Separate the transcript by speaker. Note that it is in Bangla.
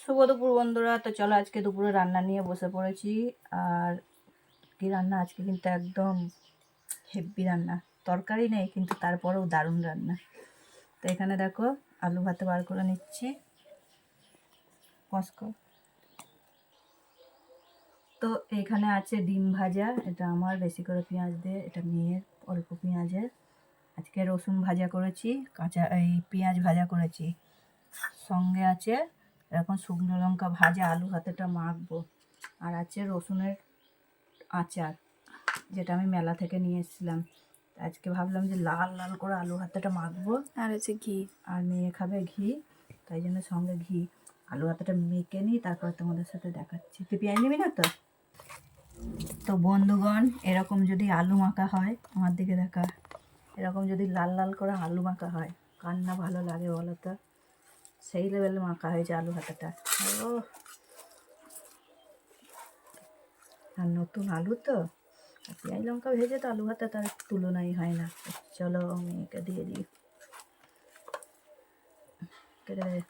Speaker 1: শুভ দুপুর বন্ধুরা। তো চলো আজকে দুপুরে রান্না নিয়ে বসে পড়েছি। আর কি রান্না আজকে, কিন্তু একদম হেভি রান্না। তরকারি নেই কিন্তু তারপরেও দারুণ রান্না। তো এখানে দেখো আলু ভাতে বার করে নিচ্ছি কসকো। তো এখানে আছে ডিম ভাজা, এটা আমার বেশি করে পেঁয়াজ দিয়ে, এটা মেয়ের অল্প পেঁয়াজের। আজকে রসুন ভাজা করেছি, কাঁচা এই পেঁয়াজ ভাজা করেছি। সঙ্গে আছে এরকম শুকনো লঙ্কা ভাজা, আলু ভাতেটা মাখবো। আর আছে রসুনের আচার, যেটা আমি মেলা থেকে নিয়ে এসেছিলাম। আজকে ভাবলাম যে লাল লাল করে আলু ভাতেটা মাখবো। আর আছে ঘি, আর মেয়ে খাবে ঘি, তাই জন্য সঙ্গে ঘি। আলু ভাতেটা মেখে নিই, তারপর তোমাদের সাথে দেখাচ্ছি। তুই পেঁয়াজ নিবি না তো? তো বন্ধুগণ, এরকম যদি আলু মাখা হয়, আমার দিকে দেখা, এরকম যদি লাল লাল করে আলু মাখা হয়, কার না ভালো লাগে বলো তো? সেই লেভেলে মাখা হয়েছে আলু ভাতেটা। ও, আর নতুন আলু তো, আর পেঁয়াজ লঙ্কা ভেজে তো আলু ভাতে তার তুলনাই হয় না। চলো মেয়েকে দিয়ে দিই, কেটে দে।